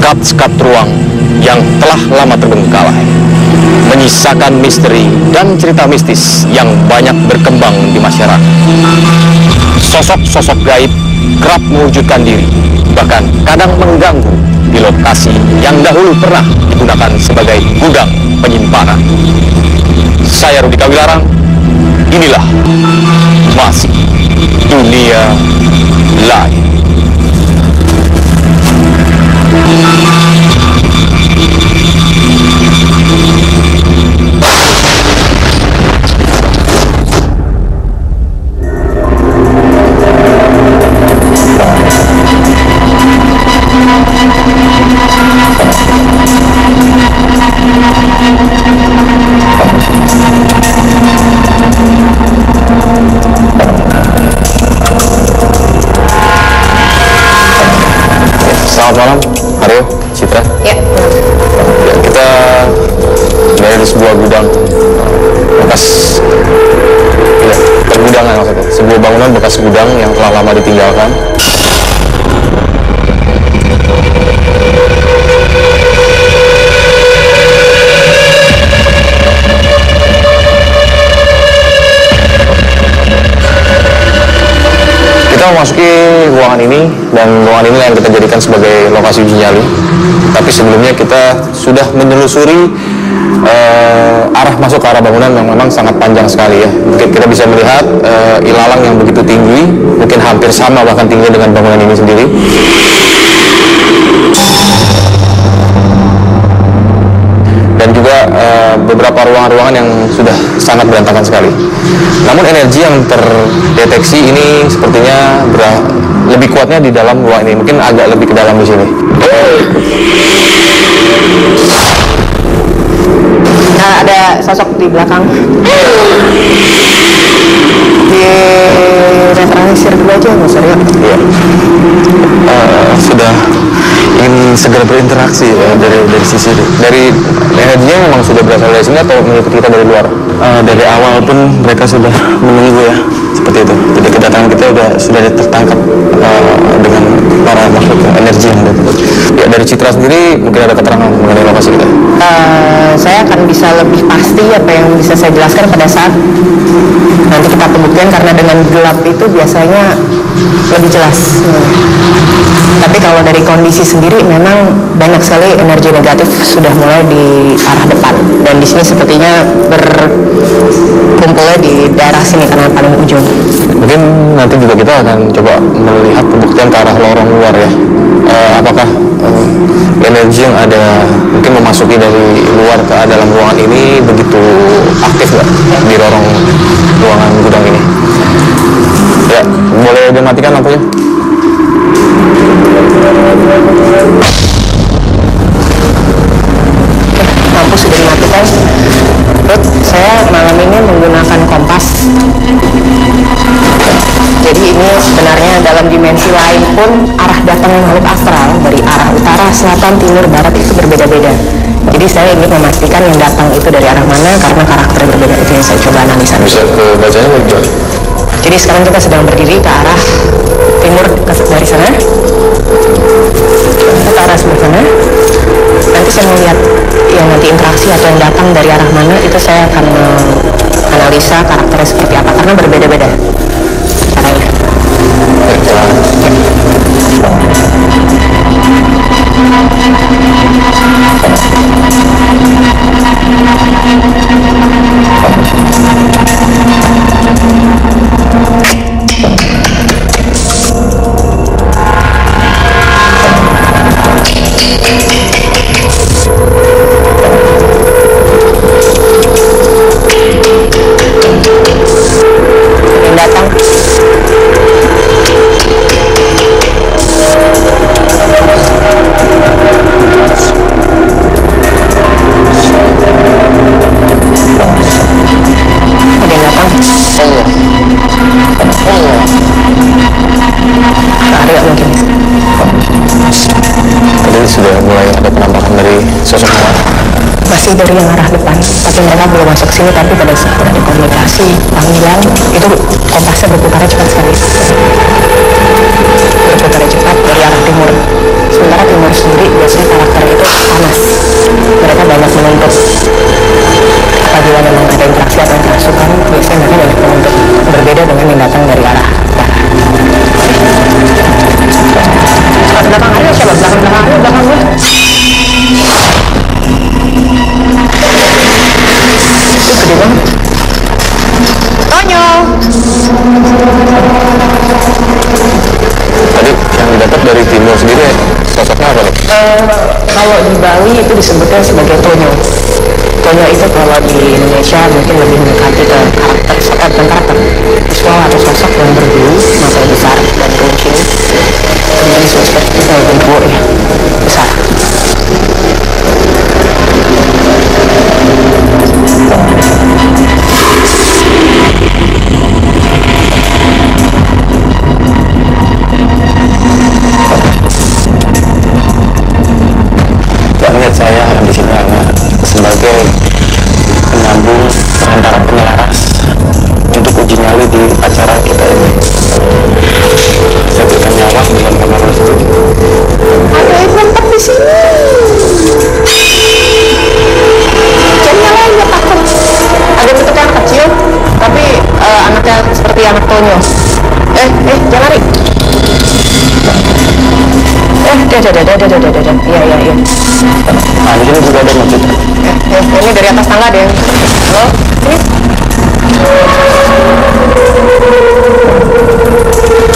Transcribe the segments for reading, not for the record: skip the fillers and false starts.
sekat-sekat ruang yang telah lama terbengkalai, menyisakan misteri dan cerita mistis yang banyak berkembang di masyarakat. Sosok-sosok gaib kerap mewujudkan diri, bahkan kadang mengganggu di lokasi yang dahulu pernah digunakan sebagai gudang penyimpanan. Saya Rudi Kawilarang, inilah masih Dunia Lain. Selamat malam, Aryo, Citra. Ya. Kita berada di sebuah gudang bekas, pergudangan maksudnya. Sebuah bangunan bekas gudang yang telah lama ditinggalkan. Kita memasuki ruangan ini, dan ruangan ini yang kita jadikan sebagai lokasi uji nyali. Tapi sebelumnya kita sudah menelusuri arah masuk ke arah bangunan yang memang sangat panjang sekali ya. Mungkin kita bisa melihat ilalang yang begitu tinggi, mungkin hampir sama bahkan tinggi dengan bangunan ini sendiri. Dan juga beberapa ruangan-ruangan yang sudah sangat berantakan sekali. Namun energi yang terdeteksi ini sepertinya lebih kuatnya di dalam ruang ini, mungkin agak lebih ke dalam di sini. Nah, ada sosok di belakang. Di retralisir dulu aja, Mas Aryo. Iya. Sudah ingin segera berinteraksi ya, dari sisi dari energinya memang sudah berasal dari sini atau mengikuti kita dari luar? Dari awal pun mereka sudah menunggu ya, seperti itu. Jadi kedatangan kita sudah tertangkap dengan para makhluk energi yang ada. Ya, dari Citra sendiri mungkin ada keterangan mengenai lokasi kita? Saya akan bisa lebih pasti apa yang bisa saya jelaskan pada saat nanti kita pembuktian, karena dengan gelap itu biasanya lebih jelas. Tapi kalau dari kondisi sendiri memang banyak sekali energi negatif sudah mulai di arah depan, dan di sini sepertinya berkumpulnya di daerah sini karena paling ujung. Mungkin nanti juga kita akan coba melihat pembuktian ke arah lorong luar ya. Apakah energi yang ada mungkin memasuki dari luar ke dalam ruangan ini begitu aktif nggak di lorong ruangan gudang ini? Ya, boleh dimatikan lampunya? Lampu sudah dimatikan. Terus saya malam ini menggunakan kompas. Jadi ini sebenarnya dalam dimensi lain pun arah datangnya makhluk astral dari arah utara, selatan, timur, barat itu berbeda-beda. Jadi saya ingin memastikan yang datang itu dari arah mana, karena karakter berbeda. Itu yang saya coba analisa. Bisa ke bacanya begitu. Jadi sekarang kita sedang berdiri ke arah timur dari sana, ke arah sebelah sana. Nanti saya melihat yang nanti interaksi atau yang datang dari arah mana, itu saya akan analisa karakternya seperti apa, karena berbeda-beda caranya. Yang datang sudah mulai ada penampakan dari sosok luar. masih dari yang arah depan, tapi mereka belum masuk sini. Tapi pada saat ada komunikasi panggilan itu kompasnya berputarnya cepat sekali, berputarnya cepat dari arah timur. Sementara timur sendiri biasanya siapa? Belakang gue. Itu gede banget. Tonyo. Tadi yang didapat dari timur sendiri sosoknya apa nih? Kalau di Bali itu disebutnya sebagai Tonyo. Tonyo itu kalau di Indonesia mungkin lebih mendekati ke karakter, bukan karakter, visual atau sosok yang berbulu, mata besar dan runcing. Kemudian disebut seperti genderuwo ya, besar. Lihat saya di sini hanya sebagai penyambung perantara penyelaras untuk uji nyali di acara kita ini. Saya berikan nyawa dalam kamar tersebut. Ada yang ngumpet di sini. Jangan nyalain ya takut. Ada bentuk yang kecil, tapi anaknya seperti anak Tonyo. Jangan lari. Iya. Nah, di sini juga ada masjid. Ini dari atas tangga deh. Halo, sini.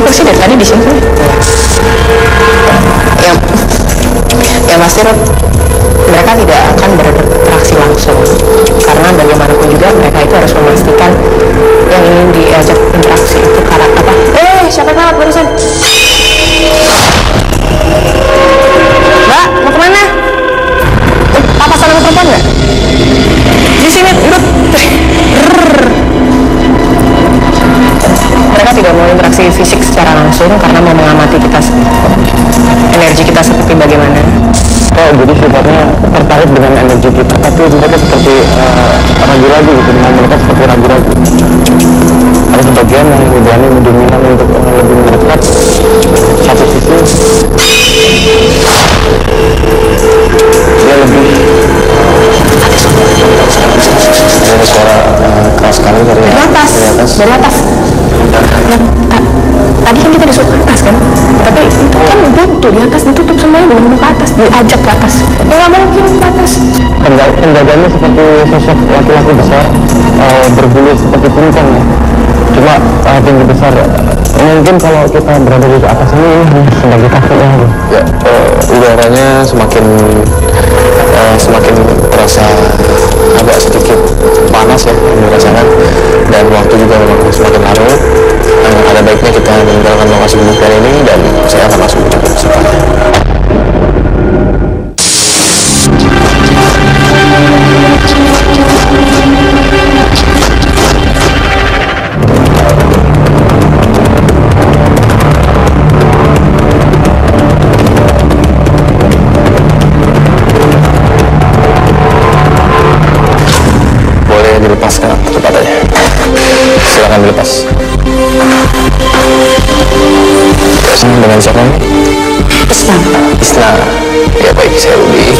Bersih dari tadi di sini. Yang pasti mereka tidak akan berinteraksi langsung karena bagaimanapun juga mereka itu harus memastikan yang ingin diajak interaksi itu karakter apa? Siapa yang barusan? Mbak, mau kemana? Papasan sama perempuan nggak? Di sini, urut. Mereka tidak mau interaksi fisik secara langsung karena mau mengamati kita, energi kita seperti bagaimana. Oh, jadi sifatnya tertarik dengan energi kita, tapi mereka seperti ragu-ragu gitu, mau mereka seperti ragu-ragu. Ada sebagian yang berani mendominan untuk lebih mendekat satu sisi. Dia lebih ada suara keras sekali dari atas. Tadi kan kita disuruh ke atas kan, tapi itu kan buntu di atas, ditutup semuanya, belum mau ke atas, diajak ke atas. Nggak mungkin ke atas. Penjaganya seperti sosok laki-laki besar, berbulu seperti pungkang ya. Cuma tinggi besar. Mungkin kalau kita berada di atas ini sebagai kaki ya, udaranya semakin terasa agak sedikit panas ya yang dirasakan, dan waktu juga memang semakin larut. Ada baiknya kita meninggalkan lokasi pembuktian ini dan saya akan langsung menuju ke sana. Dilepaskan kepadanya. Silakan dilepas. Dengan siapa nih? Isna. Ya baik, saya Rudi.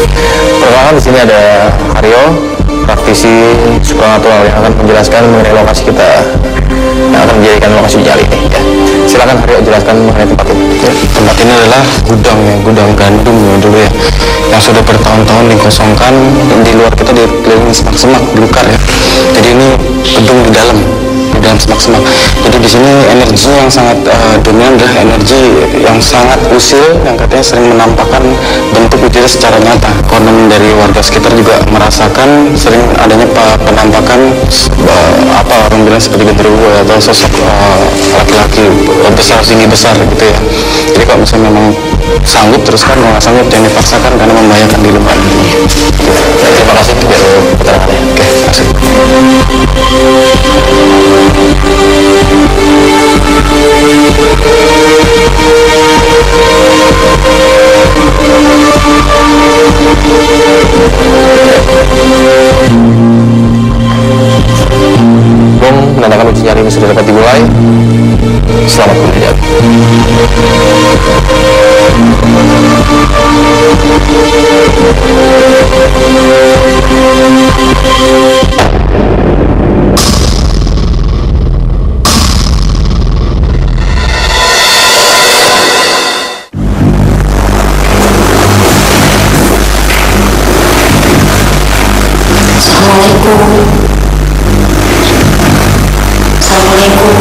Perkenalkan di sini ada Haryo, praktisi supranatural yang akan menjelaskan mengenai lokasi kita yang akan menjadikan lokasi nyali ini. Ya. Silakan Haryo jelaskan mengenai tempat ini. Ya. Tempat ini adalah gudang gandum ya dulu ya, yang sudah bertahun-tahun dikosongkan. Di luar kita dikelilingi semak-semak belukar ya. Jadi ini gedung di dalam semak-semak. Jadi di sini energi yang sangat dominan adalah energi yang sangat usil, yang katanya sering menampakkan bentuk wujudnya secara nyata. Konon dari warga sekitar juga merasakan sering adanya penampakan apa orang bilang seperti genderuwo atau sosok laki-laki tinggi besar gitu ya. Jadi kalau misalnya memang sanggup teruskan, nggak sanggup jangan dipaksakan karena membahayakan di luar. Terima kasih biar keterangannya. Oke, terima kasih. Bung menandakan uji nyali ini sudah dapat dimulai. Selamat berjalan. Assalamualaikum. Assalamualaikum.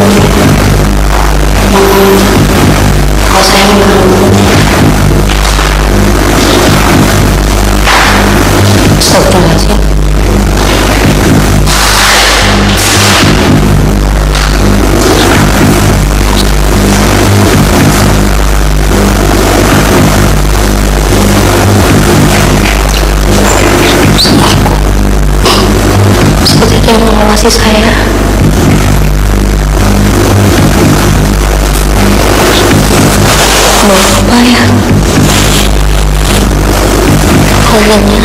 Kalau saya mengganggu. Astagfirullahaladzim. Seperti dia mengawasi saya. Mau apa ya? Kaliannya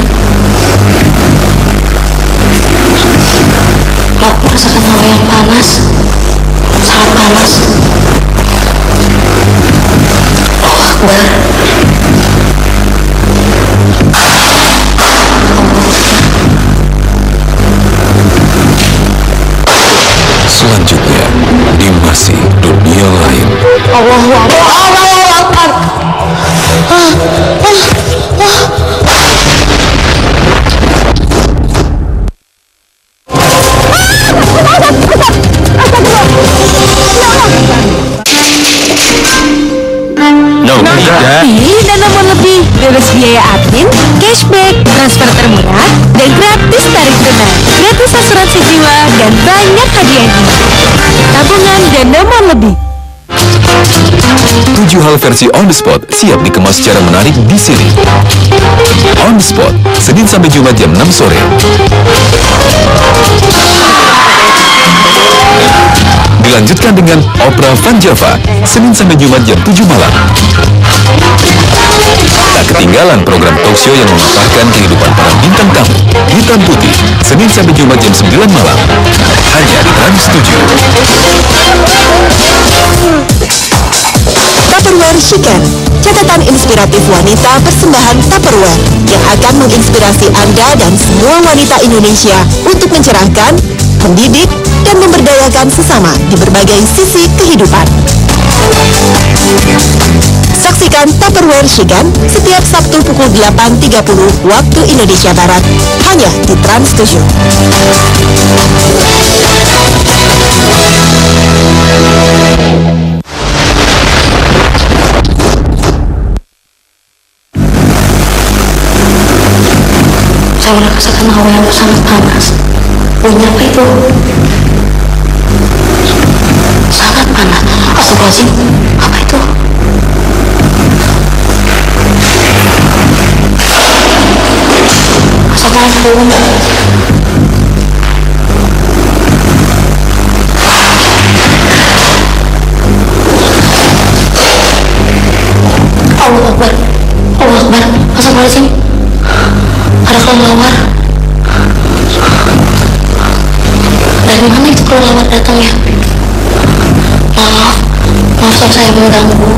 mau merasakan hawa yang panas, sangat panas. Oh Akbar. Selanjutnya di masih dunia lain. Allahu Akbar. Allahu Akbar. Pilih Danamon Lebih, bebas biaya admin, cashback, transfer termurah, dan gratis tarik tunai, gratis asuransi jiwa, dan banyak hadiahnya. Tabungan Danamon Lebih. 7 hal versi On The Spot siap dikemas secara menarik di sini. On The Spot, Senin sampai Jumat jam 6 sore. Dilanjutkan dengan Opera Van Java, Senin sampai Jumat jam 7 malam. Tak ketinggalan program talkshow yang memaparkan kehidupan para bintang tamu. Hitam Putih, Senin sampai Jumat jam 9 malam. Hanya di Trans 7. Tupperware Chicken, catatan inspiratif wanita persembahan Tupperware yang akan menginspirasi Anda dan semua wanita Indonesia untuk mencerahkan, mendidik, dan memberdayakan sesama di berbagai sisi kehidupan. Saksikan Tupperware Chicken setiap Sabtu pukul 8.30 waktu Indonesia Barat, hanya di Trans 7. Saya merasakan hawa yang sangat panas. Bunyi apa itu? Sangat panas. Astagfirullahaladzim. Apa itu? Astagfirullahaladzim. Allah Akbar. Allah Akbar. Astagfirullahaladzim. Ada kelelawar. Dari mana itu kelelawar datang ya? Maaf kalau saya mengganggu.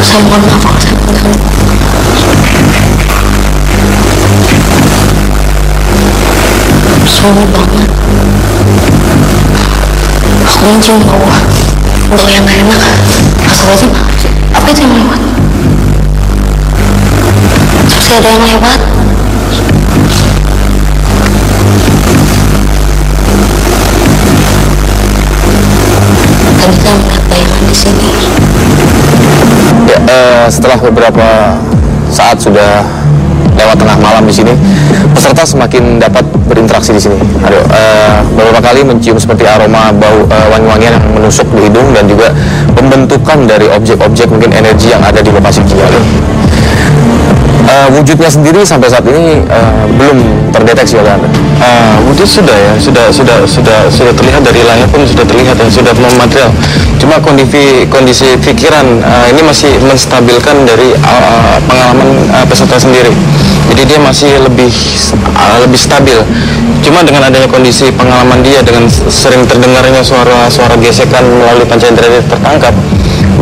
Saya mohon maaf kalau saya mengganggu. Sulit banget. Aku mencium bau yang gak enak. Astagfirullahaladzim. Apa itu yang lewat? Seperti ada yang lewat. Dan kita melihat bayangan di sini. Ya, setelah beberapa saat sudah lewat tengah malam di sini, peserta semakin dapat berinteraksi di sini. Beberapa kali mencium seperti aroma bau wangi-wangian yang menusuk di hidung dan juga pembentukan dari objek-objek mungkin energi yang ada di lokasi kejadian. Wujudnya sendiri sampai saat ini belum terdeteksi oleh Anda. Wujud sudah ya, sudah terlihat dari layar pun sudah terlihat dan sudah material. Cuma kondisi pikiran ini masih menstabilkan dari pengalaman peserta sendiri. Jadi dia masih lebih stabil. Cuma dengan adanya kondisi pengalaman dia dengan sering terdengarnya suara gesekan melalui panca indera dia tertangkap,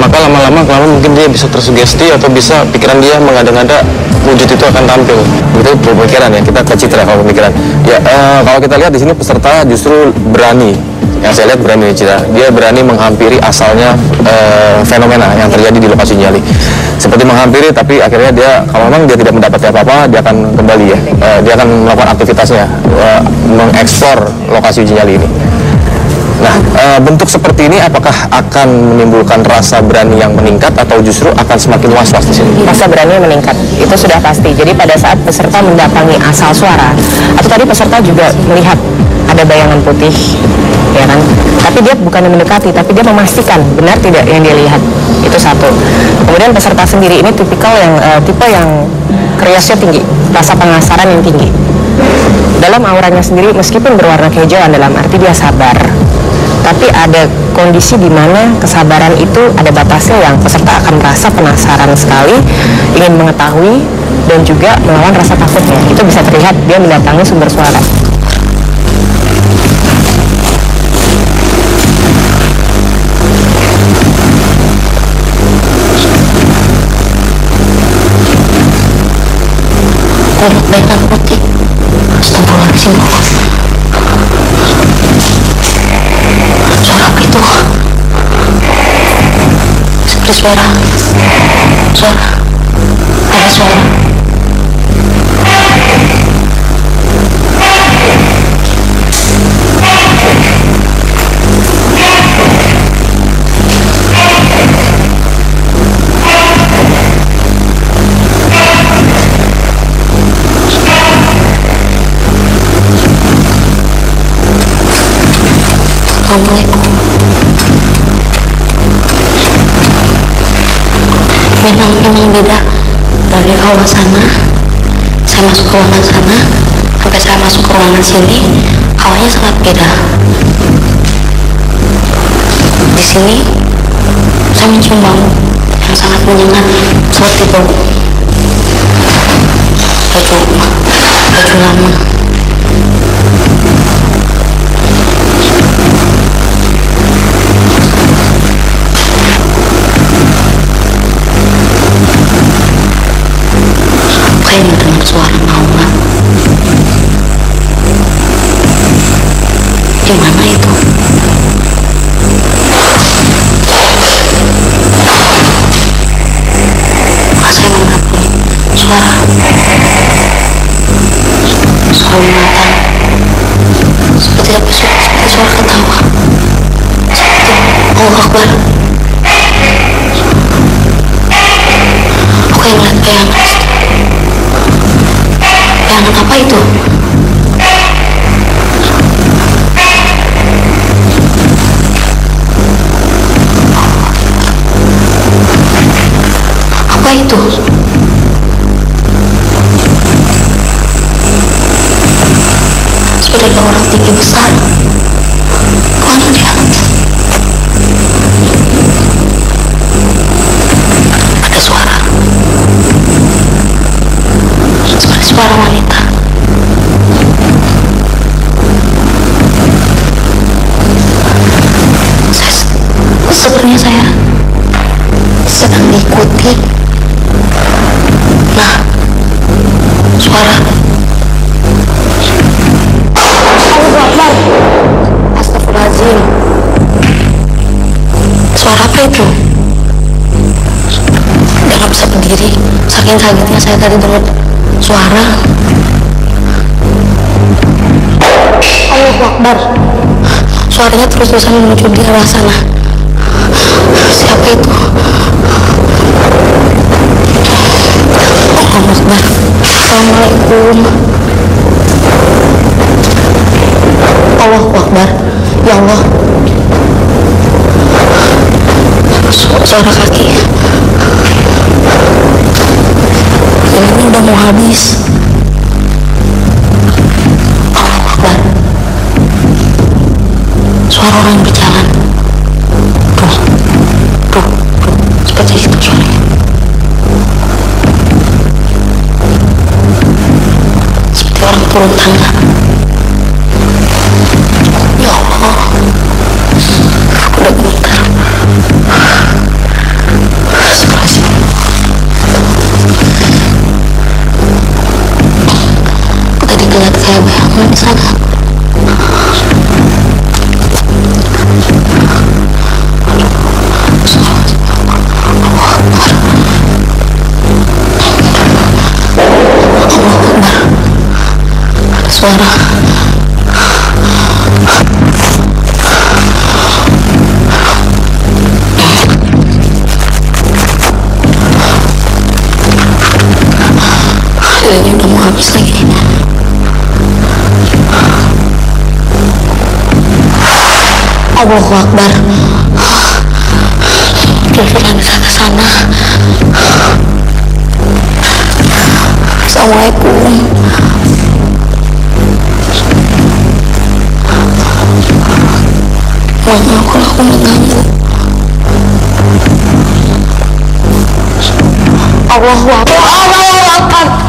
maka lama-lama mungkin dia bisa tersugesti atau bisa pikiran dia mengada-ngada wujud itu akan tampil. Itu pemikiran ya, kita ke citra kalau pemikiran. Ya, kalau kita lihat di sini peserta justru berani Yang saya lihat berani dia berani menghampiri asalnya fenomena yang terjadi di lokasi Jinjali. Seperti menghampiri, tapi akhirnya dia kalau memang dia tidak mendapatkan apa-apa, dia akan kembali ya. Dia akan melakukan aktivitasnya, mengeksplor lokasi Jinjali ini. Nah, bentuk seperti ini apakah akan menimbulkan rasa berani yang meningkat atau justru akan semakin was-was di sini? Rasa berani meningkat, itu sudah pasti. Jadi pada saat peserta mendatangi asal suara, atau tadi peserta juga melihat ada bayangan putih, ya kan? Tapi dia bukan mendekati, tapi dia memastikan benar tidak yang dia lihat. Itu satu. Kemudian peserta sendiri ini tipikal yang tipe yang curiosity tinggi, rasa penasaran yang tinggi. Dalam auranya sendiri meskipun berwarna kehijauan dalam arti dia sabar, tapi ada kondisi di mana kesabaran itu ada batasnya yang peserta akan merasa penasaran sekali, ingin mengetahui dan juga melawan rasa takutnya. Itu bisa terlihat dia mendatangi sumber suara. Baiklah putih. Astagfirullahaladzim. Suara apa itu? Seperti suara. Ada suara. Assalamualaikum. Memang beda dari aula sana. Saya masuk ke ruangan sana, sampai saya masuk ke ruangan sini, hawanya sangat beda. Di sini saya mencium bau yang sangat menyengat, seperti bau baju lama. Saya mendengar suara naungan. Di mana itu? Saya mendengar suara binatang. Seperti suara ketawa. Seperti Allah Akbar. Aku yang melihat bayangan. Bayangan apa itu? Apa itu? Seperti ada orang tinggi besar. Kemana dia? Ada suara. Seperti suara wanita. Sepertinya saya sedang diikuti. Nah, suara. Allahu Akbar. Astagfirullahaladzim. Suara apa itu? Udah gak bisa berdiri, saking kagetnya saya tadi dengar suara. Allahu Akbar. Suaranya terus-terusan menuju di arah sana. Siapa itu? Allahu Akbar. Assalamualaikum. Allahu Akbar. Ya Allah. Suara kaki. Ini udah mau habis. Allahu Akbar. Suara orang berjalan. Tuh. Seperti itu suaranya. Seperti orang turun tangga. Ya Allah. Udah gemetar. Astagfirullahaladzim. Tadi kelihatan saya bayangan di sana. suara. Ini udah mau habis lagi. Allahu Akbar. Kira-kira bisa ke sana. Assalamualaikum. Maaf kalau aku mengganggu. Allahu Akbar. Allahu Akbar.